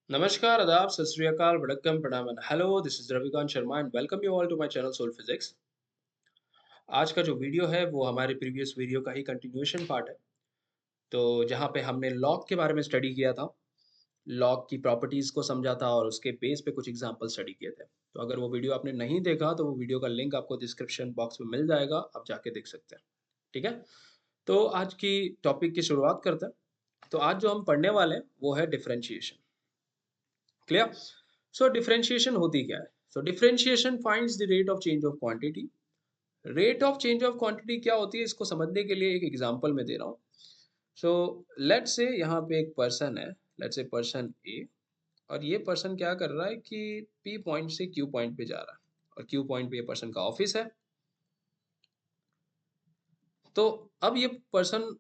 नमस्कार, आदाब, सत श्री अकाल, वडक्कम, प्रणाम and hello, this is Ravikant Sharma and welcome you all to my channel soul physics. आज का जो वीडियो है वो हमारे प्रीवियस वीडियो का ही कंटिन्यूएशन पार्ट है। तो जहाँ पे हमने लॉग के बारे में स्टडी किया था, लॉग की प्रॉपर्टीज को समझा था और उसके बेस पे कुछ एग्जांपल स्टडी किए थे। तो अगर वो वीडियो आपने नहीं देखा तो वो वीडियो का लिंक आपको डिस्क्रिप्शन बॉक्स में मिल जाएगा, आप जाके देख सकते हैं। ठीक है? तो आज की टॉपिक की शुरुआत करते हैं। तो आज जो हम पढ़ने वाले हैं वो है डिफरेंशिएशन। क्लियर? सो डिफरेंशिएशन होती क्या है? So differentiation finds the rate of change of quantity. Rate of change of quantity क्या होती है, इसको समझने के लिए एक एग्जांपल मैं दे रहा हूँ। सो लेट्स से यहाँ पे एक पर्सन है, लेट्स से पर्सन ए, और ये पर्सन क्या कर रहा है कि पी पॉइंट से क्यू पॉइंट पे जा रहा है, और क्यू पॉइंट पे ये पर्सन का ऑफिस है। तो अब ये पर्सन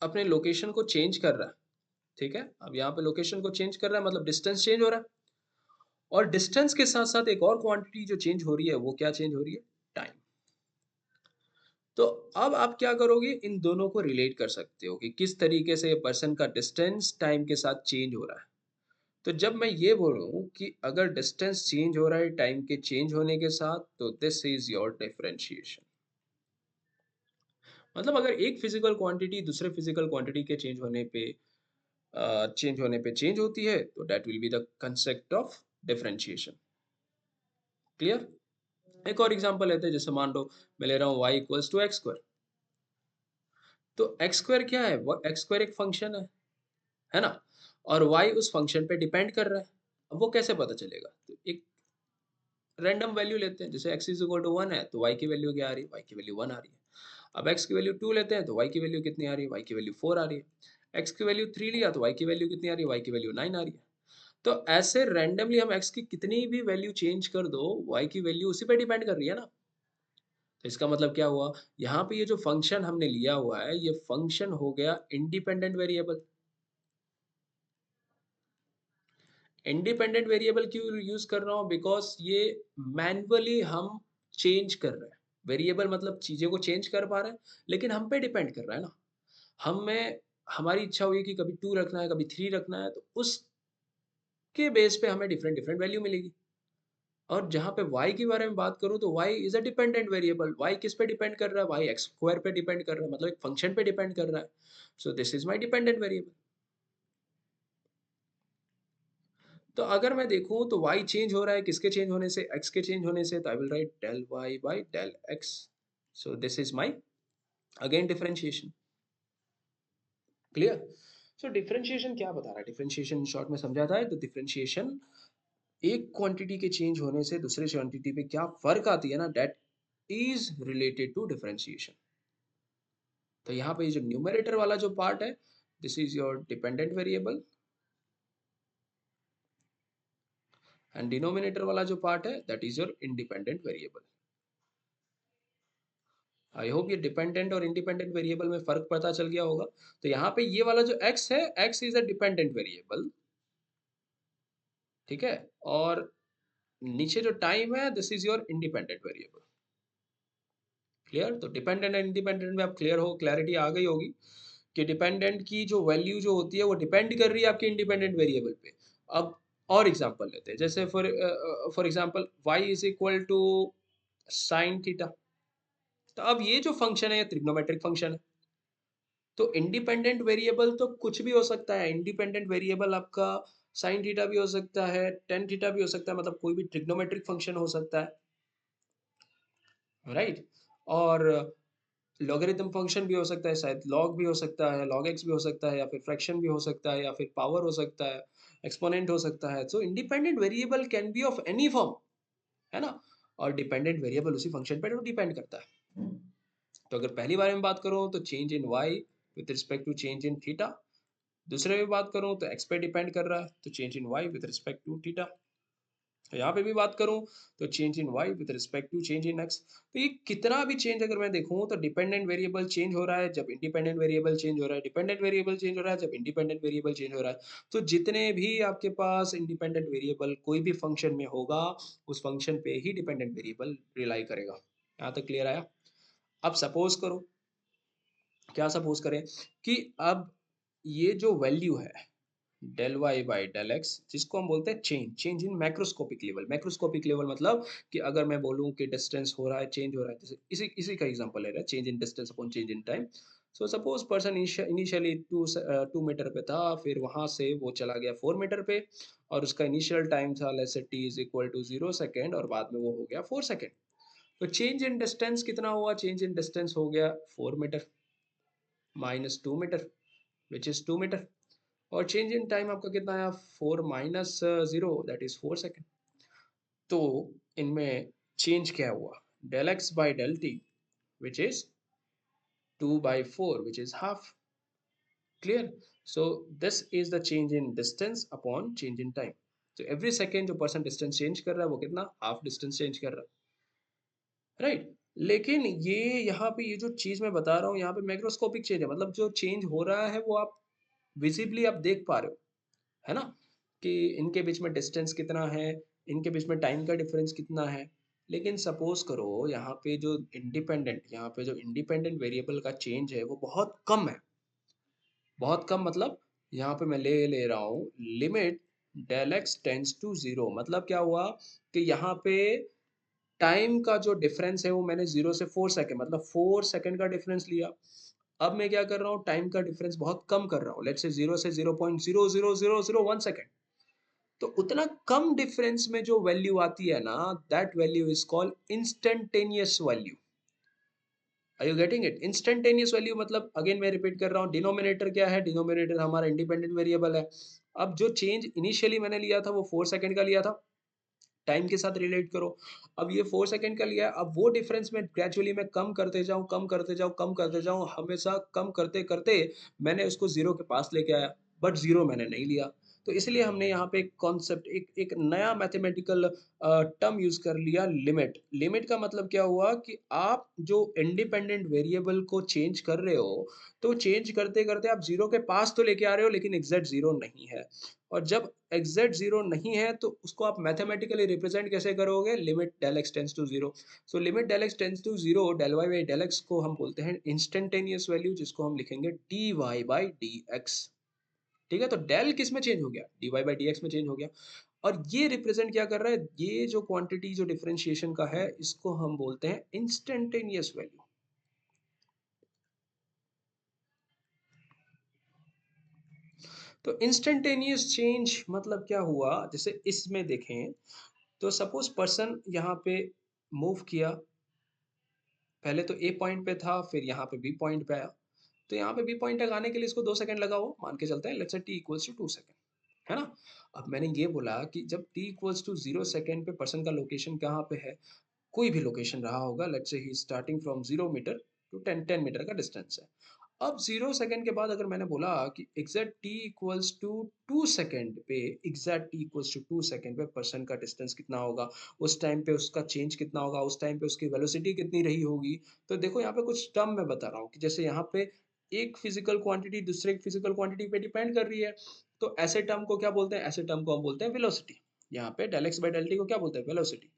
अपने लोकेशन को चेंज कर रहा है। ठीक है, अब यहाँ पे लोकेशन को चेंज कर रहा है मतलब डिस्टेंस चेंज हो रहा है, और डिस्टेंस के साथ साथ एक और क्वांटिटी जो चेंज हो रही है वो क्या चेंज हो रही है? टाइम। तो अब आप क्या करोगे, इन दोनों को रिलेट कर सकते हो कि किस तरीके से पर्सन का डिस्टेंस टाइम के साथ चेंज हो रहा है। तो जब मैं ये बोलूँ कि अगर डिस्टेंस चेंज हो रहा है टाइम के चेंज होने के साथ, तो दिस इज योर डिफरेंशिएशन। मतलब अगर एक फिजिकल क्वांटिटी दूसरे फिजिकल क्वांटिटी के चेंज होने पे चेंज होती है, तो that will be the concept of differentiation. Clear? एक और एग्जांपल लेते हैं, जैसे मान लो मैं ले रहा हूँ y equals to x square. तो एक्स स्क्वायर क्या है? वो एक्स स्क्वायर एक फंक्शन है ना? और y उस फंक्शन पे डिपेंड कर रहा है। अब वो कैसे पता चलेगा? तो एक रैंडम वैल्यू लेते हैं, जैसे x इज इक्वल टू 1 है तो y की वैल्यू क्या आ रही है? y की वैल्यू 1 आ रही है। अब x की वैल्यू 2 लेते हैं तो y की वैल्यू कितनी आ रही है? y की वैल्यू 4 आ रही है। x की वैल्यू 3 लिया तो y की वैल्यू कितनी आ रही है? y की वैल्यू 9 आ रही है। तो ऐसे रैंडमली हम x की कितनी भी वैल्यू चेंज कर दो, y की वैल्यू उसी पे डिपेंड कर रही है ना। तो इसका मतलब क्या हुआ? यहाँ पे ये जो फंक्शन हमने लिया हुआ है, ये फंक्शन हो गया इंडिपेंडेंट वेरिएबल। इंडिपेंडेंट वेरिएबल क्यों यूज कर रहा हूँ? बिकॉज ये मैन्युअली हम चेंज कर रहे हैं। वेरिएबल मतलब चीजें को चेंज कर पा रहे हैं, लेकिन हम पे डिपेंड कर रहा है ना। हमें हमारी इच्छा हुई कि कभी 2 रखना है, कभी 3 रखना है, तो उसके बेस पे हमें डिफरेंट डिफरेंट वैल्यू मिलेगी। और जहाँ पे y के बारे में बात करूँ तो y is a dependent variable. y किस पे डिपेंड कर रहा है? y एक्स स्क्वायर पे डिपेंड कर रहा है, मतलब एक फंक्शन पे डिपेंड कर रहा है। सो this is my dependent variable. तो अगर मैं देखूं तो y चेंज हो रहा है किसके चेंज होने से? x के चेंज होने से। तो I will write del y by del x। So this is my again differentiation. Clear? So differentiation क्या बता रहा है? डिफरेंशिएशन शॉर्ट में समझाता है तो डिफरेंशिएशन एक क्वांटिटी के चेंज होने से दूसरे क्वांटिटी पे क्या फर्क आती है ना, that is related to differentiation. तो यहाँ पे जो न्यूमरेटर वाला जो पार्ट है, this is your dependent variable, and denominator वाला जो पार्ट है that is your independent variable. I hope ये डिपेंडेंट और इंडिपेंडेंट वेरिएबल में फर्क पता चल गया होगा। तो यहाँ पे ये वाला जो x है, x is a dependent variable. ठीक है, और नीचे जो टाइम है this is your independent variable. Clear? तो डिपेंडेंट एंड इंडिपेंडेंट में आप क्लियर हो, क्लैरिटी आ गई होगी कि डिपेंडेंट की जो वैल्यू जो होती है वो डिपेंड कर रही है आपके इंडिपेंडेंट वेरिएबल पे। अब और एग्जांपल लेते हैं, जैसे for example y is equal to sine theta. तो अब ये जो फंक्शन है ये ट्रिग्नोमेट्रिक फंक्शन है। तो इंडिपेंडेंट वेरिएबल तो कुछ भी हो सकता है। इंडिपेंडेंट वेरिएबल आपका साइन थीटा भी हो सकता है, टेन थीटा भी हो सकता है, मतलब कोई भी ट्रिग्नोमेट्रिक फंक्शन हो सकता है, राइट? और लॉगरिथम फंक्शन भी हो सकता है, शायद लॉग भी हो सकता है, लॉग एक्स भी हो सकता है, या फिर फ्रैक्शन भी हो सकता है, या फिर पावर हो सकता है, एक्सपोनेंट हो सकता है। सो independent variable can be of any form, है ना? और डिपेंडेंट वेरिएबल उसी फंक्शन पर डिपेंड करता है। तो अगर पहली बारे में बात करूं तो change in y with respect to change in theta. दूसरे में बात करूं तो एक्स पे डिपेंड कर रहा है, तो change in y with respect to theta. तो यहाँ पे भी बात करूं तो change in y with respect to change in x. तो ये कितना भी चेंज अगर मैं देखूं तो डिपेंडेंट वेरिएबल चेंज हो रहा है जब इंडिपेंडेंट वेरिएबल चेंज हो रहा है, डिपेंडेंट वेरिएबल चेंज हो रहा है जब इंडिपेंडेंट वेरिएबल चेंज हो रहा है। तो जितने भी आपके पास इंडिपेंडेंट वेरिएबल कोई भी फंक्शन में होगा, उस फंक्शन पे ही डिपेंडेंट वेरिएबल रिलाई करेगा। यहाँ तक क्लियर आया? अब सपोज करो, क्या सपोज करें कि अब ये जो वैल्यू है, del y by del x, जिसको हम बोलते हैं change, change in macroscopic level. Macroscopic level मतलब कि अगर मैं बोलूँ कि डिस्टेंस हो रहा है, चेंज हो रहा है, जैसे इसी इसी का एग्जांपल ले रहा है, change in distance upon change in time. So suppose person initially 2 meter पे था, फिर वहाँ से वो चला गया 4 मीटर पे, और उसका इनिशियल टाइम था let's say t is equal to 0 second, और बाद में वो हो गया 4 सेकेंड। तो चेंज इन डिस्टेंस कितना हुआ? चेंज इन डिस्टेंस हो गया 4 meter minus 2 meter which is 2 meter, और चेंज इन टाइम आपका कितना आया? 4 - 0 दैट इज 4 सेकेंड। तो इनमें चेंज क्या हुआ? Del x by del t which is 2/4 which is half. Clear? So this is the change in distance upon change in time. तो every second जो person distance change कर रहा है वो कितना? हाफ डिस्टेंस चेंज कर रहा है, राइट? लेकिन ये यहाँ पे ये जो चीज मैं बता रहा हूँ यहाँ पे मैक्रोस्कोपिक चेंज है, मतलब जो चेंज हो रहा है वो आप विजिबली आप देख पा रहे हो, है ना? कि इनके बीच में डिस्टेंस कितना है, इनके बीच में टाइम का डिफरेंस कितना है। लेकिन सपोज करो यहाँ पे जो इंडिपेंडेंट वेरिएबल का चेंज है वो बहुत कम है। बहुत कम मतलब यहाँ पे मैं ले रहा हूँ limit del x tends to zero. मतलब क्या हुआ कि यहाँ पे टाइम का जो डिफरेंस है वो मैंने 0 से 4 सेकेंड, मतलब 4 सेकेंड का डिफरेंस लिया। अब मैं क्या कर रहा हूँ? टाइम का डिफरेंस बहुत कम कर रहा हूँ, लेट्स से 0 से 0.00001 सेकेंड। तो उतना कम डिफरेंस में जो वैल्यू आती है ना, that value is called instantaneous value. Are you getting it? Instantaneous value मतलब, अगेन मैं रिपीट कर रहा हूँ, डिनोमिनेटर क्या है? डिनोमिनेटर हमारा इंडिपेंडेंट वेरिएबल है। अब जो चेंज इनिशियली मैंने लिया था वो 4 सेकेंड का लिया था, टाइम के साथ रिलेट करो। अब ये 4 सेकेंड का लिया है, अब वो डिफरेंस में ग्रेजुअली मैं कम करते जाऊं, कम करते जाऊं, कम करते जाऊं, हमेशा कम करते करते मैंने उसको जीरो के पास लेके आया, बट जीरो मैंने नहीं लिया। तो इसलिए हमने यहाँ पे एक कॉन्सेप्ट, एक नया मैथमेटिकल टर्म यूज कर लिया, लिमिट। लिमिट का मतलब क्या हुआ कि आप जो इंडिपेंडेंट वेरिएबल को चेंज कर रहे हो, तो चेंज करते करते आप जीरो के पास तो लेके आ रहे हो, लेकिन एग्जैक्ट जीरो नहीं है। और जब एग्जैक्ट जीरो नहीं है तो उसको आप मैथमेटिकली रिप्रेजेंट कैसे करोगे? Limit del x tends to zero. So limit del x tends to zero, del y by del x को हम बोलते हैं इंस्टेंटेनियस वैल्यू, जिसको हम लिखेंगे d y by d x. ठीक है? तो डेल किस में चेंज हो गया? D y by d x में चेंज हो गया। और ये रिप्रेजेंट क्या कर रहा है? ये जो क्वांटिटी जो डिफरेंशिएशन का है, इसको हम बोलते हैं इंस्टेंटेनियस वैल्यू। तो इंस्टेंटेनियस चेंज मतलब क्या हुआ? जैसे इसमें देखें, तो सपोज पर्सन यहाँ पे मूव किया, पहले तो ए पॉइंट पे था, फिर यहाँ पे बी पॉइंट पे आया। तो यहाँ पे बी पॉइंट तक आने के लिए इसको 2 सेकंड लगा हुआ, मान के चलते हैं, let's say T equals to 2 second, है ना? अब मैंने ये बोला कि जब टी इक्वल्स टू 0 सेकंड पे पर्सन का लोकेशन कहाँ पे है? कोई भी लोकेशन रहा होगा, let's say he starting from 0 meter to 10 meter का डिस्टेंस है। अब 0 सेकंड के बाद अगर मैंने बोला कि exact t equals to 2 second पे, exact t equals to 2 second पे पर्सन का डिस्टेंस कितना होगा, उस टाइम पे उसका चेंज कितना होगा, उस टाइम पे उसकी वेलोसिटी कितनी रही होगी। तो देखो यहाँ पे कुछ टर्म मैं बता रहा हूँ कि जैसे यहाँ पे एक फिजिकल क्वांटिटी दूसरे फिजिकल क्वांटिटी पे डिपेंड कर रही है। तो ऐसे टर्म को क्या बोलते हैं? ऐसे टर्म को हम बोलते हैं वेलोसिटी। यहाँ पे del x by del t को क्या बोलते हैं? वेलोसिटी।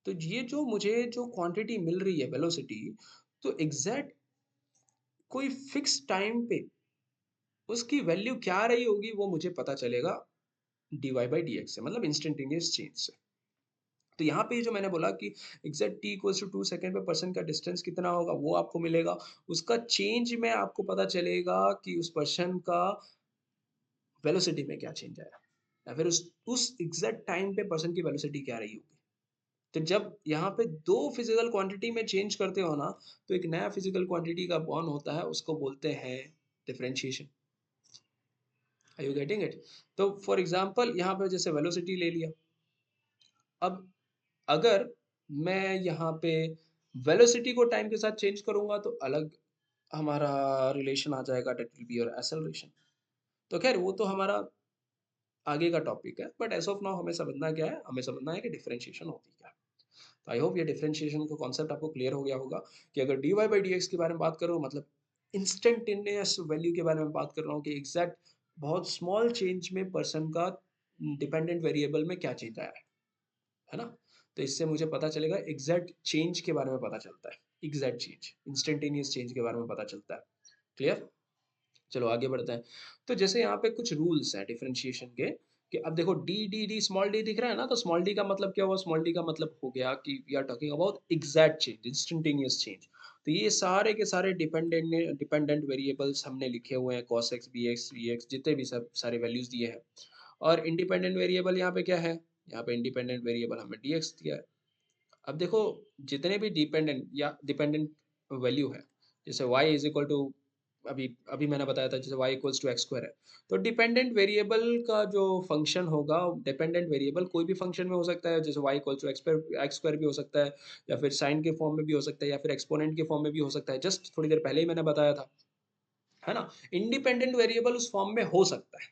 तो ये जो मुझे जो क्वांटिटी मिल रही है वेलोसिटी, तो एग्जैक्ट कोई फिक्स टाइम पे उसकी वैल्यू क्या रही होगी वो मुझे पता चलेगा d y by d x से, मतलब इंस्टेंटेनियस चेंज से। तो यहाँ पे जो मैंने बोला कि exact t equals to 2 second पे पर्सन का डिस्टेंस कितना होगा वो आपको मिलेगा। उसका चेंज में आपको पता चलेगा कि उस पर्सन का वेलोसिटी में क्या चेंज आया, या फिर उस एग्जैक्ट टाइम पे पर्सन की वेलोसिटी क्या रही होगी। तो जब यहाँ पे दो फिजिकल क्वांटिटी में चेंज करते हो ना, तो एक नया फिजिकल क्वांटिटी का बॉर्न होता है, उसको बोलते हैं differentiation. Are you getting it? तो फॉर एग्जांपल यहाँ पे जैसे वेलोसिटी ले लिया। अब अगर मैं यहाँ पे वेलोसिटी को टाइम के साथ चेंज करूंगा तो अलग हमारा रिलेशन आ जाएगा, that will be your acceleration. तो खैर वो तो हमारा आगे का टॉपिक है, बट एज ऑफ नाउ हमें समझना क्या है? हमें समझना है कि डिफरेंशिएशन होती क्या है। तो आई होप ये डिफरेंशिएशन का कॉन्सेप्ट आपको क्लियर हो गया होगा कि अगर d y by d x के बारे में बात करो, मतलब इंस्टेंटेनियस वैल्यू के बारे में बात कर रहा हूँ कि एग्जैक्ट बहुत स्मॉल चेंज में पर्सन का डिपेंडेंट वेरिएबल में क्या चेंज आया है ना? तो इससे मुझे पता चलेगा, एग्जैक्ट चेंज के बारे में पता चलता है, एग्जैक्ट चेंज, इंस्टेंटेनियस चेंज के बारे में पता चलता है। क्लियर? चलो आगे बढ़ते हैं। तो जैसे यहाँ पे कुछ रूल्स हैं डिफरेंशिएशन के, कि अब देखो D D D small D दिख रहा है ना, तो स्मॉल डी का मतलब क्या हुआ? स्मॉल डी का मतलब हो गया कि we are talking about exact change, instantaneous change. तो ये सारे के सारे डिपेंडेंट वेरिएबल्स हमने लिखे हुए हैं, cos x bx vx जितने भी सब सारे वैल्यूज दिए हैं। और इंडिपेंडेंट वेरिएबल यहाँ पे क्या है? यहाँ पे इंडिपेंडेंट वेरिएबल हमें dx दिया है। अब देखो, जितने भी डिपेंडेंट या डिपेंडेंट वैल्यू है, जैसे y इज इक्वल टू, अभी अभी मैंने बताया था जैसे y equals to x square है, तो डिपेंडेंट वेरिएबल का जो फंक्शन होगा, डिपेंडेंट वेरिएबल कोई भी फंक्शन में हो सकता है, जैसे y equals to x square भी हो सकता है, या फिर साइन के फॉर्म में भी हो सकता है, या फिर एक्सपोनेंट के फॉर्म में भी हो सकता है, जस्ट थोड़ी देर पहले ही मैंने बताया था, है ना? इंडिपेंडेंट वेरिएबल उस फॉर्म में हो सकता है,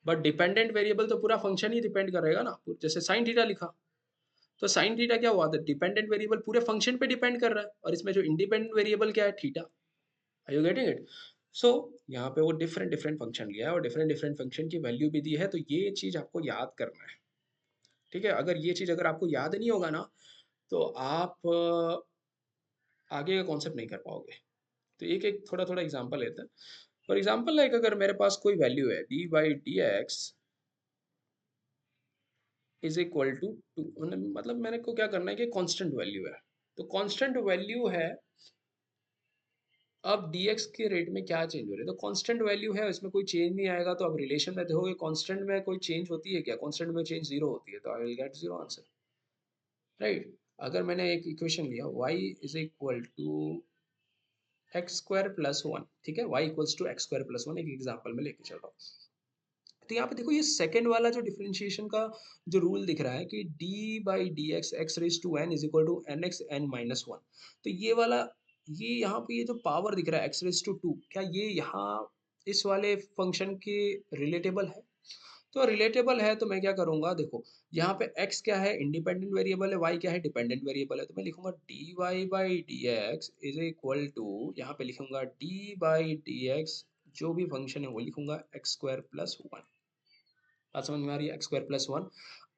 बट डिपेंडेंट वेरिएबल तो पूरा फंक्शन ही डिपेंड करेगा ना, जैसे साइन थीटा लिखा, तो साइन थीटा क्या हुआ? डिपेंडेंट वेरिएबल पूरे फंक्शन पे डिपेंड कर रहा है, और इसमें जो इंडिपेंडेंट वेरिएबल क्या है? Theta. Are you getting it? So यहाँ पे वो डिफरेंट डिफरेंट फंक्शन लिया है, और डिफरेंट डिफरेंट फंक्शन की वैल्यू भी दी है, तो ये चीज आपको याद करना है। ठीक है, अगर ये चीज अगर आपको याद नहीं होगा ना, तो आप आगे का कॉन्सेप्ट नहीं कर पाओगे। तो एक एक थोड़ा थोड़ा एग्जांपल लेते हैं। फॉर एग्जांपल लाइक, अगर मेरे पास कोई वैल्यू है d by d x is equal to two, मतलब मैंने को क्या करना है कि कांस्टेंट वैल्यू है, तो कांस्टेंट वैल्यू है। अब dx के रेट में क्या चेंज हो रहा है? तो कांस्टेंट वैल्यू है, इसमें कोई चेंज नहीं आएगा, तो अब रिलेशन में देखोगे कांस्टेंट में कोई चेंज होती है क्या? कांस्टेंट में चेंज जीरो होती है, तो I will get zero answer, right? अगर मैंने एक इक्वेशन लिया y is equal to x square plus one, ठीक है, y equals to x square plus one, एक एग्जांपल में लेके चल रहा हूँ। तो यहाँ पे देखो, ये सेकंड वाला जो डिफरेंशिएशन का जो रूल दिख रहा है कि d by d x x raise to n is equal to n x n minus one, तो ये वाला, ये यहाँ पे ये जो पावर दिख रहा है एक्स रेज टू टू, क्या ये यहाँ इस वाले फंक्शन के रिलेटेबल है? तो रिलेटेबल है, तो मैं क्या करूंगा, देखो यहाँ पे x क्या है? इंडिपेंडेंट वेरिएबल है, y क्या है? डिपेंडेंट वेरिएबल है, तो मैं लिखूंगा d y by d x is equal to, यहाँ पे लिखूंगा डी बाई डी एक्स, जो भी फंक्शन है वो लिखूंगा एक्स स्क्वायर प्लस वन। बात समझ में आ रही है? X square plus one.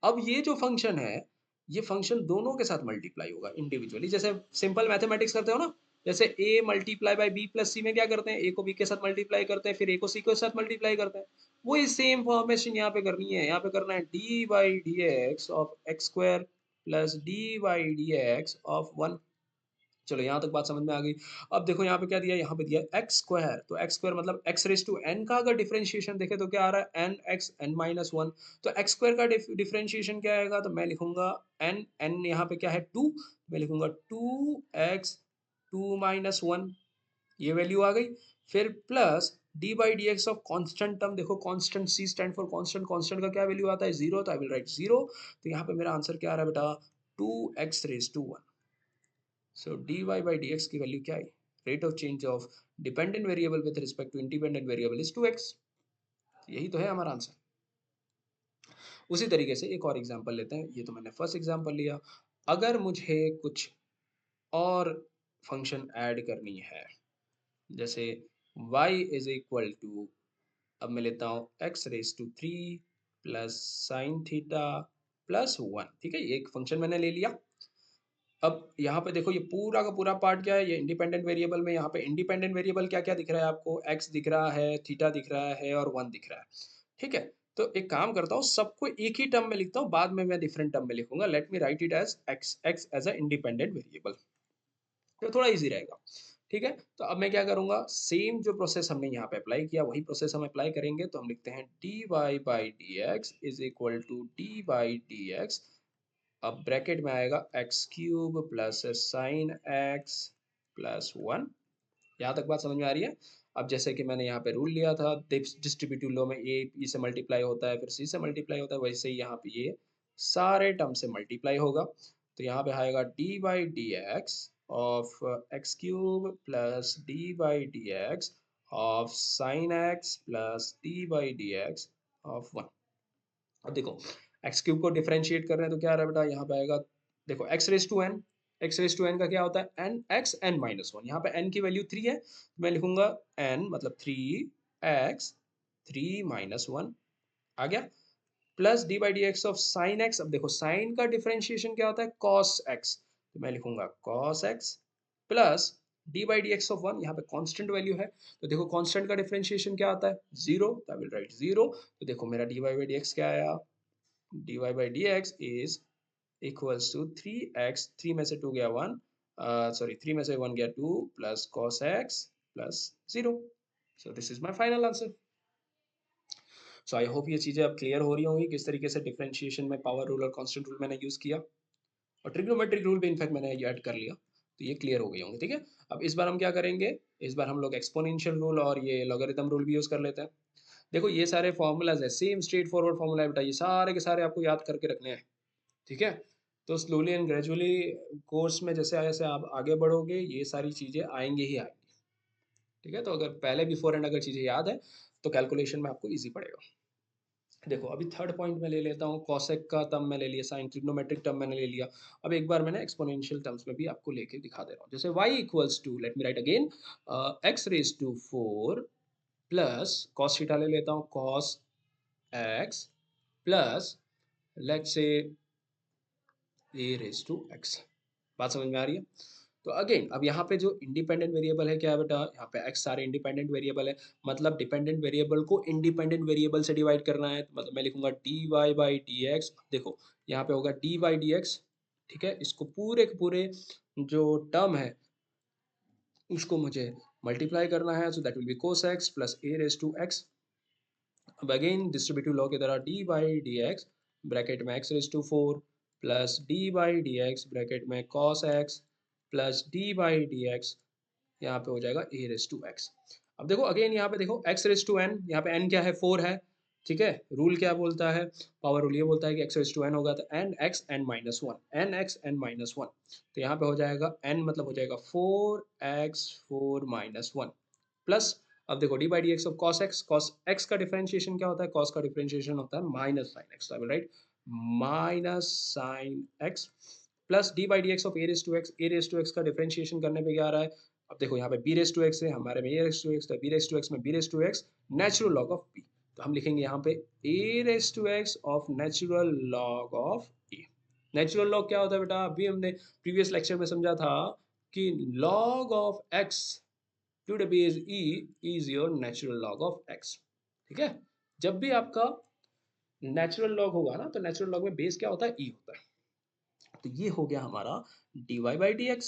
अब ये जो फंक्शन है, ये फंक्शन दोनों के साथ मल्टीप्लाई होगा इंडिविजुअली, जैसे सिंपल मैथमेटिक्स करते हो ना, जैसे a multiply by b plus c में क्या करते हैं? a को b के साथ मल्टीप्लाई करते हैं, फिर a को c के साथ मल्टीप्लाई करते हैं। वही सेम फॉर्मेशन यहाँ पे करनी है, यहाँ पे करना है d by d x of x square plus d by d x of one. चलो यहाँ तक बात समझ में आ गई। अब देखो यहाँ पे क्या दिया, यहाँ पे दिया एक्स स्क्वायर, तो एक्स स्क्वायर मतलब एक्स रेज टू एन का अगर डिफरेंशिएशन देखे तो क्या आ रहा है? N x n minus one. तो एक्स स्क्वायर का डिफरेंशिएशन क्या आएगा? तो मैं लिखूंगा एन, एन यहाँ पे क्या है? टू, मैं लिखूंगा two x two minus one, ये वैल्यू आ गई। फिर plus d by d x of constant term, देखो constant, c stand for constant, constant का क्या वैल्यू आता है? जीरो, तो आई विल राइट जीरो। तो यहाँ पे मेरा आंसर क्या आ रहा है बेटा? Two x raise to one. So dy by dx की वैल्यू क्या है? Rate of change of dependent variable with respect to independent variable is 2x। यही तो है हमारा आंसर। उसी तरीके से एक और एग्जांपल लेते हैं, ये तो मैंने फर्स्ट एग्जांपल लिया। अगर मुझे कुछ और फंक्शन ऐड करनी है, जैसे y इज इक्वल टू, अब मैं लेता हूँ x raise to three plus sine theta plus one, ठीक है, ये एक फंक्शन मैंने ले लिया। अब यहाँ पे देखो, ये पूरा का पूरा पार्ट क्या है? ये इंडिपेंडेंट वेरिएबल में, यहाँ पे इंडिपेंडेंट वेरिएबल क्या क्या दिख रहा है आपको? एक्स दिख रहा है, थीटा दिख रहा है, और वन दिख रहा है। ठीक है, तो एक काम करता हूँ, सबको एक ही टर्म में लिखता हूँ, बाद में मैं डिफरेंट टर्म में लिखूंगा। Let me write it as x, x as a independent variable, तो थोड़ा इजी रहेगा। ठीक है, तो अब मैं क्या करूंगा, सेम जो प्रोसेस हमने यहाँ पे अप्लाई किया वही प्रोसेस हम अप्लाई करेंगे। तो हम लिखते हैं d y by d x is equal to d by d x, अब ब्रैकेट में आएगा x cube plus sine x plus one. यहाँ तक बात समझ में आ रही है? अब जैसे कि मैंने यहाँ पे रूल लिया था, डिस्ट्रीब्यूटिव लॉ में ए बी से मल्टीप्लाई होता है, फिर सी से मल्टीप्लाई होता है, वैसे ही यहाँ पे ये सारे टर्म से मल्टीप्लाई होगा। तो यहाँ पे आएगा D by d x of x cube plus d by d x of sine x plus d by d x of one. अब देखो, एक्स क्यूब को डिफरेंशिएट कर रहे हैं, तो क्या आ रहा है बेटा? यहाँ पे आएगा, देखो x raise to n, x raise to n का क्या होता है? N x n minus one. यहाँ पे एन की वैल्यू थ्री है, तो मैं लिखूंगा एन मतलब three x three minus one, आ गया। Plus d by d x of sine x, अब देखो साइन का डिफरेंशिएशन क्या होता है? कॉस एक्स, तो मैं लिखूंगा cos x plus d by d x of one, यहाँ पे कांस्टेंट वैल्यू है, तो देखो कांस्टेंट का डिफरेंशिएशन क्या आता है, जीरो, तो आई विल राइट जीरो। तो देखो मेरा d y by d x क्या आया, d y by d x is equals to three x, three में से टू गया वन, सॉरी थ्री में से वन गया two, plus cos x plus zero. So this is my final answer. So I hope ये चीज़ें अब clear हो रही होंगी, किस तरीके से डिफरेंशिएशन में पावर रूल और कांस्टेंट रूल मैंने यूज़ किया, और ट्रिग्नोमेट्रिक रूल भी इनफैक्ट मैंने ऐड कर लिया, तो ये क्लियर हो गई होंगी। ठीक है, अब इस बार हम क्या करेंगे, इस बार हम लोग एक्सपोनेंशियल रूल और ये लॉगरिथम रूल भी यूज़ कर लेते हैं। देखो ये सारे फॉर्मूलाज है, सेम स्ट्रेट फॉरवर्ड फॉर्मूला है बेटा, ये सारे के सारे आपको याद करके रखने हैं। ठीक है, तो स्लोली एंड ग्रेजुअली कोर्स में जैसे जैसे आप आगे बढ़ोगे ये सारी चीज़ें आएंगी ही आएंगी। ठीक है, तो अगर पहले बिफोर एंड अगर चीज़ें याद है तो कैलकुलेशन में आपको ईजी पड़ेगा। देखो अभी थर्ड पॉइंट में ले लेता हूँ, कॉसेक का टर्म मैं ले लिया, साइन ट्रिग्नोमेट्रिक टर्म मैंने ले लिया। अब एक बार मैंने एक्सपोनेंशियल टर्म्स में भी आपको लेके दिखा दे रहा हूँ, जैसे y equals to, let me write again, x raise to four plus cos theta ले लेता हूँ, cos x plus let's say A raise to x. बात समझ में आ रही है? तो अगेन अब यहाँ पे जो इंडिपेंडेंट वेरिएबल है क्या है बेटा, यहाँ पे x सारे इंडिपेंडेंट वेरिएबल है, मतलब डिपेंडेंट वेरिएबल को इंडिपेंडेंट वेरिएबल से डिवाइड करना है, मतलब मैं लिखूंगा dy बाई डी एक्स। देखो यहाँ पे होगा डी बाई डी एक्स। ठीक है, इसको पूरे के पूरे जो टर्म है उसको मुझे मल्टीप्लाई करना है, so that will be cos x plus a raise to x. अब अगेन डिस्ट्रीब्यूटिव लॉ की तरह d by d x bracket में x raise to four plus d by d x bracket में cos x plus d by d x, यहाँ पे हो जाएगा ए raise to x. अब देखो अगेन यहाँ पे देखो एक्स रेस टू एन, यहाँ पे एन क्या है, फोर है। ठीक है, रूल क्या बोलता है, पावर रूल ये बोलता है कि एक्स रेस टू एन होगा तो n x n minus one, n x n minus one, तो यहाँ पे हो जाएगा एन मतलब हो जाएगा four x four minus one plus, अब देखो d by d x of cos x का डिफरेंशिएशन क्या होता है, कॉस का डिफरेंशिएशन होता है minus sine x, right, minus sine x plus d by d x of a raise to x, a raise to x का differentiation करने पे क्या आ रहा है, अब देखो यहाँ पे बी रेस टू एक्स है, हमारे में ए रेस टू एक्स, तो बी रेस टू एक्स में b raise to x natural log of b, तो हम लिखेंगे यहाँ पे a raise to x of natural log of a. Natural log क्या होता है बेटा, अभी हमने प्रीवियस लेक्चर में समझा था कि log of x to the base e is your natural log of x. ठीक है, जब भी आपका नेचुरल लॉग होगा ना, तो नेचुरल लॉग में बेस क्या होता है, ई होता है। तो ये हो गया हमारा d y by d x.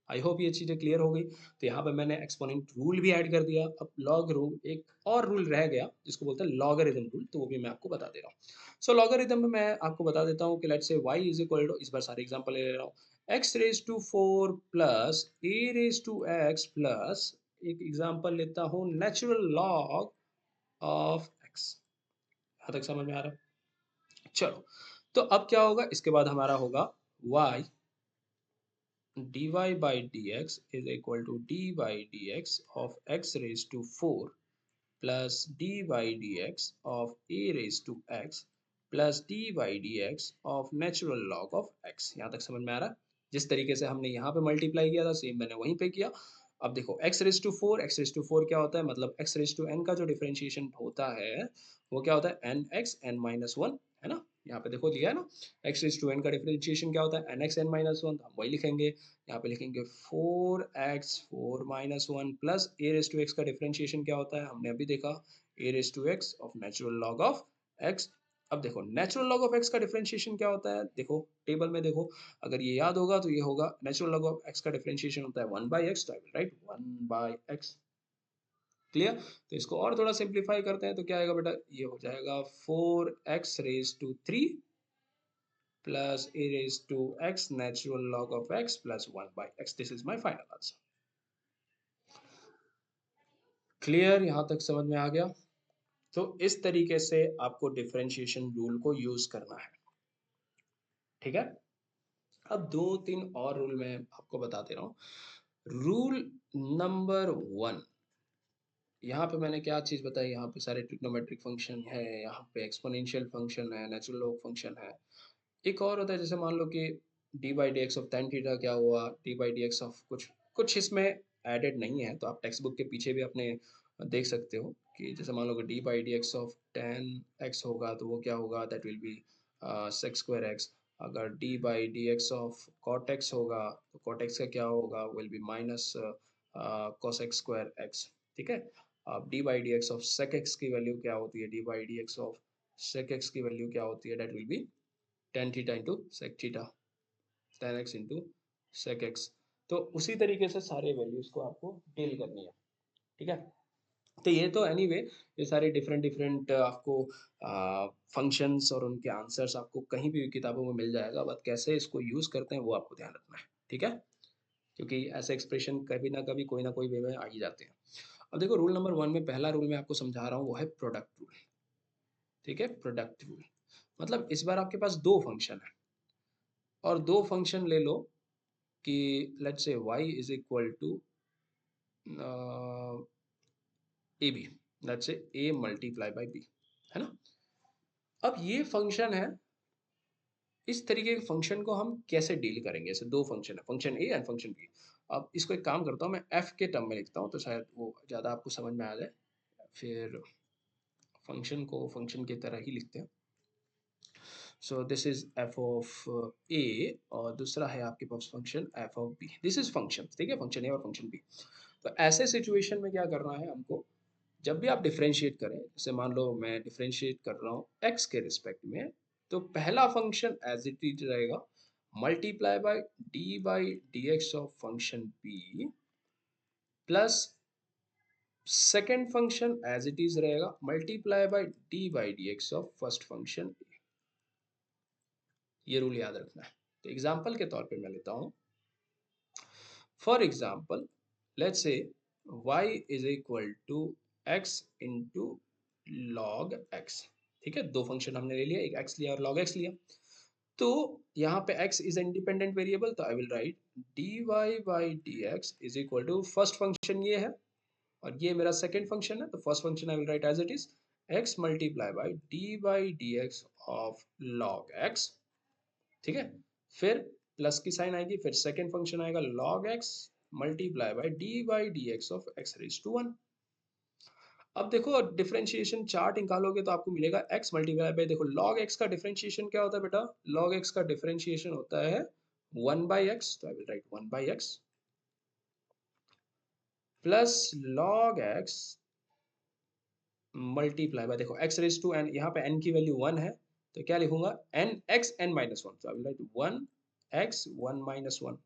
I hope ये चीज़ें क्लियर हो गई। तो यहाँ पे मैंने एक्सपोनेंट रूल भी ऐड कर दिया। अब लॉग रूल, एक और रूल रह गया जिसको बोलते हैं लॉगरिथम रूल, तो वो भी मैं आपको बता दे रहा हूँ। सो लॉगरिथम में मैं आपको बता देता हूँ कि let's say y is equal to, इस बार सारे एग्जांपल ले रहा हूँ, x raise to four plus a raise to x plus, एक एग्जांपल लेता हूँ नेचुरल लॉग ऑफ x। यहाँ तक समझ में आ रहा है? चलो, तो अब क्या होगा, इसके बाद हमारा होगा y dy by dx is equal to d by dx of x raised to 4 plus d by dx of a raised to x plus d by dx of natural log of x। यहाँ तक समझ में आ रहा है? जिस तरीके से हमने यहाँ पे मल्टीप्लाई किया था सेम मैंने वहीं पे किया। अब देखो x raise to four, x raise to four क्या होता है, मतलब x रेज टू n का जो डिफरेंशिएशन होता है वो क्या होता है, n x n minus one, है ना, यहाँ पे देखो दिया है ना, x रेज टू n का डिफरेंशिएशन क्या होता है, n x n minus one, हम वही लिखेंगे, यहाँ पे लिखेंगे four x four minus one plus a raise to x का डिफरेंशिएशन क्या होता है, हमने अभी देखा a raise to x of natural log of x. अब देखो नेचुरल लॉग ऑफ एक्स का डिफरेंशिएशन क्या होता है, देखो टेबल में देखो, अगर ये याद होगा तो ये होगा नेचुरल लॉग ऑफ एक्स का डिफरेंशिएशन होता है वन बाई एक्स, तो I will right one by x. Clear? तो इसको और थोड़ा सिंप्लीफाई करते हैं तो क्या आएगा बेटा, ये हो जाएगा four x raise to three plus a raise to x natural log of x plus one by x. This is my final answer. Clear? यहाँ तक समझ में आ गया? तो इस तरीके से आपको डिफरेंशिएशन रूल को यूज करना है। ठीक है, अब दो तीन और रूल मैं आपको बता दे रहा हूँ। रूल नंबर वन, यहाँ पे मैंने क्या चीज़ बताई, यहाँ पे सारे ट्रिग्नोमेट्रिक फंक्शन है, यहाँ पे एक्सपोनेंशियल फंक्शन है, नेचुरल लॉग फंक्शन है। एक और होता है, जैसे मान लो कि d by d x of tan theta क्या हुआ, D by d x of कुछ कुछ इसमें एडेड नहीं है, तो आप टेक्स्ट बुक के पीछे भी अपने देख सकते हो कि जैसे मान लो कि d by d x of tan x होगा तो वो क्या होगा, that will be sec square x. अगर d by d x of cot x होगा तो कॉट एक्स का क्या होगा, will be minus cosec square x. ठीक है, अब d by d x of sec x की वैल्यू क्या होती है, d by d x of sec x की वैल्यू क्या होती है, that will be tan theta into sec theta, tan x into sec x. तो उसी तरीके से सारे वैल्यूज को आपको डील करनी है। ठीक है, तो ये तो एनीवे ये सारे डिफरेंट डिफरेंट आपको फंक्शंस और उनके आंसर्स आपको कहीं भी किताबों में मिल जाएगा, बट कैसे इसको यूज करते हैं वो आपको ध्यान रखना है। ठीक है, क्योंकि ऐसे एक्सप्रेशन कभी ना कोई वे में आ ही जाते हैं। अब देखो रूल नंबर 1 में पहला रूल मैं आपको समझा रहा हूँ, वो है प्रोडक्ट रूल। ठीक है, प्रोडक्ट रूल मतलब इस बार आपके पास दो फंक्शन है और दो फंक्शन ले लो कि let's say y is equal to a b, let's say a multiply by b, है ना। अब ये फंक्शन है, इस तरीके के फंक्शन को हम कैसे डील करेंगे, ऐसे दो फंक्शन है, function a and function b. अब इसको एक काम करता हूँ, मैं एफ के टर्म में लिखता हूँ तो शायद वो ज़्यादा आपको समझ में आ जाए। फिर फंक्शन को फंक्शन की तरह ही लिखते हैं। So this is f of a और दूसरा है आपके पास function f of b, this is function. ठीक है, फंक्शन ए और फंक्शन बी। तो ऐसे सिचुएशन में क्या करना है हमको, जब भी आप डिफरेंशिएट करें, जैसे मान लो मैं डिफरेंशिएट कर रहा हूँ x के रिस्पेक्ट में, तो पहला फंक्शन एज इट इज रहेगा multiply by d by d x of function b plus second function as it is रहेगा multiply by d by d x of first function a। ये rule याद रखना है। तो एग्जाम्पल के तौर पे मैं लेता हूँ, for example let's say y is equal to x into log x। ठीक है, दो फंक्शन हमने ले लिया, एक x लिया और log x लिया। तो यहाँ पे x इज इंडिपेंडेंट वेरिएबल, तो I will write dy by d x is equal to first function ये है और ये मेरा सेकेंड फंक्शन है, तो first function I will write as it is x multiply by d x of log x। ठीक है, फिर प्लस की साइन आएगी, फिर सेकेंड फंक्शन आएगा log x multiply by d x of x raise to 1। अब देखो डिफरेंशिएशन चार्ट निकालोगे तो आपको मिलेगा x मल्टीप्लाई बाई, देखो log x का डिफरेंशिएशन क्या होता है बेटा, log x का डिफरेंशिएशन होता है 1 बाई एक्स, तो I will write 1 by x plus log x multiply by, देखो x रेज टू n, यहाँ पे n की वैल्यू 1 है तो क्या लिखूंगा n x n minus one, तो I will write 1 x 1 minus 1।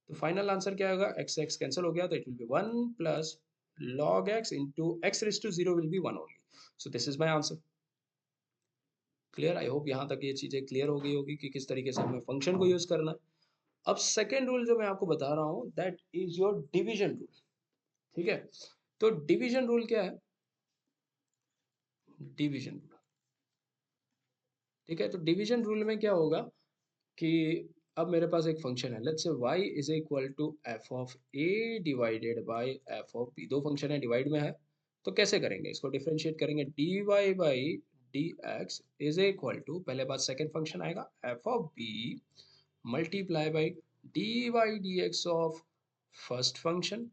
तो फाइनल आंसर क्या होगा, x x कैंसिल हो गया तो it will be 1 plus log x into x raised to 0 will be 1 only. So this is my answer. Clear, I hope यहाँ तक ये चीजें क्लियर हो गई होगी कि किस तरीके से हमें फंक्शन को यूज करना है। अब सेकेंड रूल जो मैं आपको बता रहा हूँ that is your division rule. ठीक है, तो डिवीजन रूल क्या है, डिवीजन रूल। ठीक है, तो डिवीजन रूल में क्या होगा कि अब मेरे पास एक फंक्शन है, let's say y is equal to f of a divided by f of b, दो फंक्शन है डिवाइड में है, तो कैसे करेंगे इसको, डिफरेंशिएट करेंगे dy by d x is equal to, पहले बात सेकेंड फंक्शन आएगा f of b multiply by d by d x of first function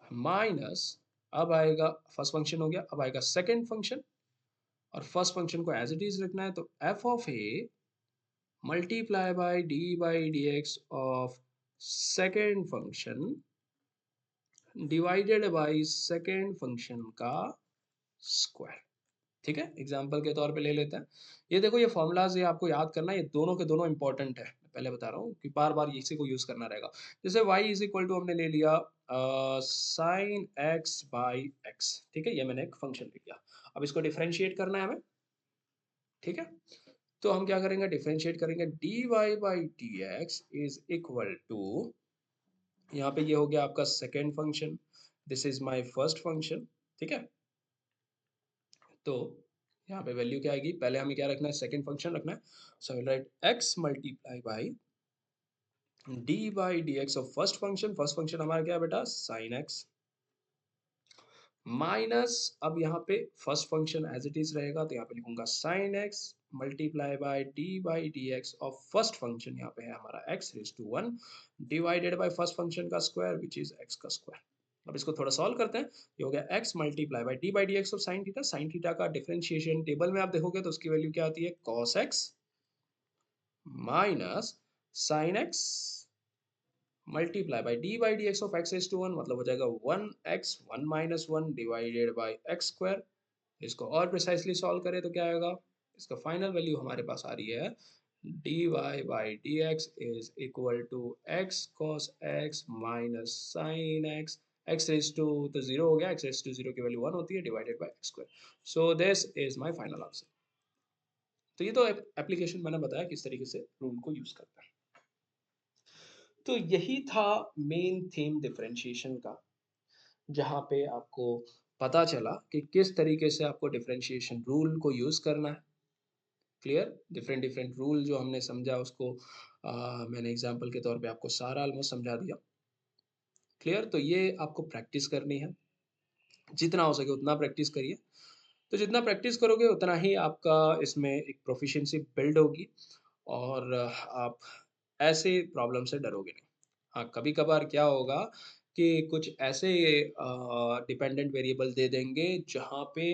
minus, अब आएगा फर्स्ट फंक्शन हो गया, अब आएगा सेकेंड फंक्शन और फर्स्ट फंक्शन को एज इट इज रखना है, तो F of A multiply by dx of second function divided by second function का स्क्वायर। ठीक है, एग्जाम्पल के तौर पे ले लेते हैं। ये देखो ये फॉर्मूलाज ये आपको याद करना है, ये दोनों के दोनों इंपॉर्टेंट है, मैं पहले बता रहा हूँ कि बार बार इसी को यूज करना रहेगा। जैसे y इज इक्वल टू हमने ले लिया साइन x बाई एक्स। ठीक है, ये मैंने एक फंक्शन ले लिया, अब इसको डिफरेंशिएट करना है हमें। ठीक है, तो हम क्या करेंगे, डिफरेंशिएट करेंगे dy by d x is equal to, यहाँ पे ये हो गया आपका second function, this is my first function. ठीक है, तो यहाँ पे वैल्यू क्या आएगी, पहले हमें क्या रखना है, सेकेंड फंक्शन रखना है, so I write x multiply by d by d x of first function, first function हमारा क्या है बेटा साइन x माइनस, अब यहाँ पे first function as it is रहेगा तो यहाँ पे लिखूंगा sine x multiply by d x of first function, यहाँ पे है हमारा x raise to 1 divided by first function का स्क्वायर विच इज x का स्क्वायर। अब इसको थोड़ा सॉल्व करते हैं, ये हो गया x multiply by d x of sine theta, sine theta का डिफरेंशिएशन टेबल में आप देखोगे तो उसकी वैल्यू क्या आती है cos x minus sine x multiply by d x of x raise to one, मतलब हो जाएगा 1x 1 minus one divided by x square. इसको और प्रिसाइसली सॉल्व करें तो क्या आएगा, इसका फाइनल वैल्यू हमारे पास आ रही है dy by d x is equal to x cos x minus sine x raise to तो जीरो हो गया, एक्स रेज टू जीरो की वैल्यू वन होती है divided by x square. So this is my final answer. तो ये तो application मैंने बताया किस तरीके से रूल को यूज करता है। तो यही था मेन थीम डिफरेंशिएशन का, जहाँ पे आपको पता चला कि किस तरीके से आपको डिफरेंशिएशन रूल को यूज करना है। क्लियर, डिफरेंट डिफरेंट रूल जो हमने समझा उसको मैंने एग्जांपल के तौर पे आपको सारा ऑलमोस्ट समझा दिया। क्लियर, तो ये आपको प्रैक्टिस करनी है, जितना हो सके उतना प्रैक्टिस करिए। तो जितना प्रैक्टिस करोगे उतना ही आपका इसमें एक प्रोफिशिएंसी बिल्ड होगी और आप ऐसे प्रॉब्लम से डरोगे नहीं। हाँ, कभी-कभार क्या होगा कि कुछ ऐसे डिपेंडेंट वेरिएबल दे देंगे जहाँ पे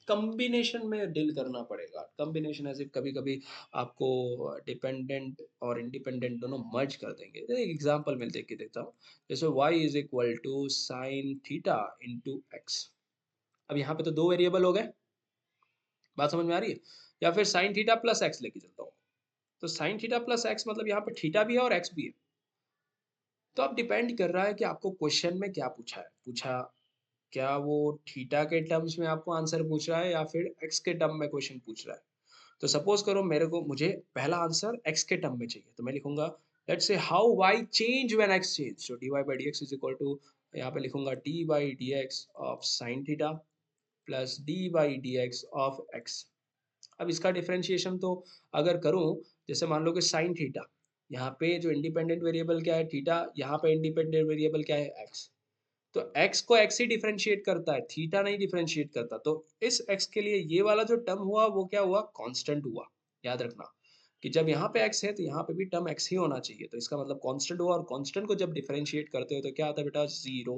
कॉम्बिनेशन में डील करना पड़ेगा। कॉम्बिनेशन ऐसे कभी-कभी आपको डिपेंडेंट और इंडिपेंडेंट दोनों मर्ज कर देंगे। एक एग्जांपल मैं देख के देता हूँ। जैसे y is equal to sine theta into x. अब यहाँ पे तो दो वेरिएबल हो गए, बात समझ में आ रही है? या फिर साइन थीटा प्लस एक्स लेके चलता हूँ। तो साइन थीटा प्लस एक्स मतलब यहाँ पे थीटा भी है और एक्स भी है। तो अब डिपेंड कर रहा है कि आपको क्वेश्चन में क्या पूछा है। पूछा क्या वो थीटा के टर्म्स में आपको आंसर पूछ रहा है या फिर एक्स के टर्म में क्वेश्चन पूछ रहा है। तो सपोज करो मुझे पहला आंसर एक्स के टर्म में चाहिए, तो मैं लिखूंगा let's say how y change when x change. तो d y by d x is equal to, यहाँ पे लिखूंगा d by d x of sine theta plus d by d x of x. अब इसका डिफरेंशिएशन तो अगर करूं, जैसे मान लो कि साइन थीटा, यहाँ पे जो इंडिपेंडेंट वेरिएबल क्या है थीटा, यहाँ पे इंडिपेंडेंट वेरिएबल क्या है एक्स। तो x को x ही डिफरेंशिएट करता है, थीटा नहीं डिफरेंशिएट करता। तो इस x के लिए ये वाला जो टर्म हुआ वो क्या हुआ, कांस्टेंट हुआ। याद रखना कि जब यहाँ पे x है तो यहाँ पे भी टर्म x ही होना चाहिए, तो इसका मतलब कांस्टेंट हुआ। और कांस्टेंट को जब डिफरेंशिएट करते हो तो क्या आता है बेटा, जीरो।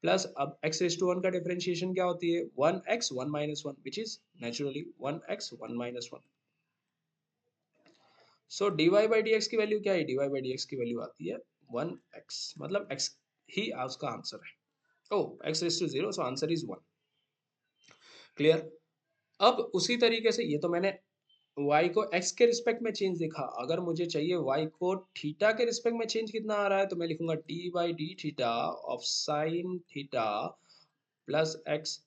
प्लस अब x रेज टू वन का डिफरेंशिएशन क्या होती है, one x one minus one, which is naturally one x one minus one. So d y by d x की वैल्यू क्या है, d y by d x की value आती है वन एक्स, मतलब x ही उसका आंसर है। Oh, x raised to zero, so answer is one. Clear. अब उसी तरीके से ये तो मैंने y को x के रिस्पेक्ट में चेंज देखा। अगर मुझे चाहिए y को थीटा के रिस्पेक्ट में चेंज कितना आ रहा है, तो मैं लिखूंगा d by d theta of sine theta plus x,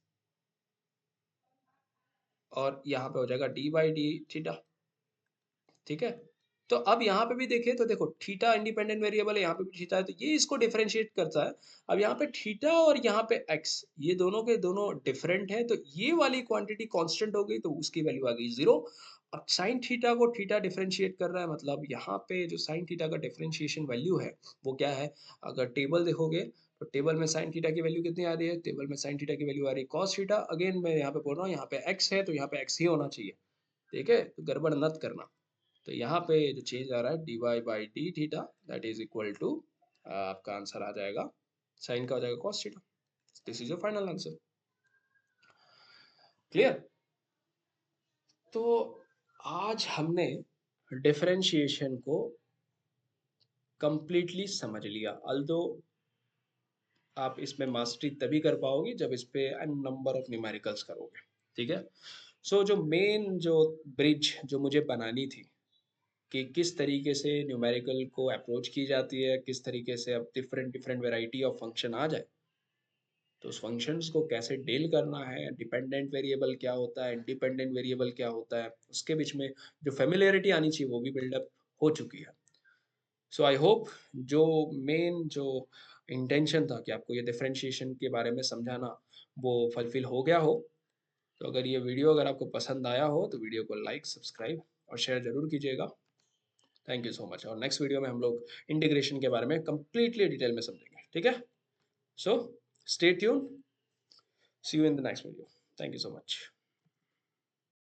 और यहाँ पे हो जाएगा d बाई डी थीटा। ठीक है, तो अब यहाँ पे भी देखें तो देखो थीटा इंडिपेंडेंट वेरिएबल है, यहाँ पे भी थीटा है, तो ये इसको डिफरेंशिएट करता है। अब यहाँ पे थीटा और यहाँ पे एक्स, ये दोनों के दोनों डिफरेंट है, तो ये वाली क्वांटिटी कांस्टेंट हो गई, तो उसकी वैल्यू आ गई जीरो। अब साइन थीटा को थीटा डिफरेंशिएट कर रहा है, मतलब यहाँ पे जो साइन थीटा का डिफरेंशिएशन वैल्यू है वो क्या है, अगर टेबल देखोगे तो टेबल में साइन थीटा की वैल्यू कितनी आ रही है, टेबल में साइन थीटा की वैल्यू आ रही है कॉस थीटा। अगेन मैं यहाँ पे बोल रहा हूँ, यहाँ पे एक्स है तो यहाँ पे एक्स ही होना चाहिए। ठीक है, तो गड़बड़ मत करना। तो यहाँ पे जो चेंज आ रहा है d y by d theta that is equal to, आपका आंसर आ जाएगा साइन का हो जाएगा cos theta. This is your final answer. Clear. तो आज हमने डिफरेंशिएशन को कंप्लीटली समझ लिया। अल्दो आप इसमें मास्टरी तभी कर पाओगे जब इस पे एन नंबर ऑफ न्यूमेरिकल्स करोगे। ठीक है, सो जो मेन जो ब्रिज जो मुझे बनानी थी कि किस तरीके से न्यूमेरिकल को अप्रोच की जाती है, किस तरीके से अब different different variety of function आ जाए, तो उस फंक्शंस को कैसे डील करना है, डिपेंडेंट वेरिएबल क्या होता है, इंडिपेंडेंट वेरिएबल क्या होता है, उसके बीच में जो फेमिलियरिटी आनी चाहिए वो भी बिल्डअप हो चुकी है। सो आई होप जो मेन जो इंटेंशन था कि आपको ये डिफरेंशिएशन के बारे में समझाना वो फुलफिल हो गया हो। तो अगर ये वीडियो अगर आपको पसंद आया हो तो वीडियो को लाइक सब्सक्राइब और शेयर जरूर कीजिएगा। थैंक यू सो मच, और नेक्स्ट वीडियो में हम लोग इंटीग्रेशन के बारे में कंप्लीटली डिटेल में समझेंगे। ठीक है, so stay tune, see you in the next video. Thank you so much.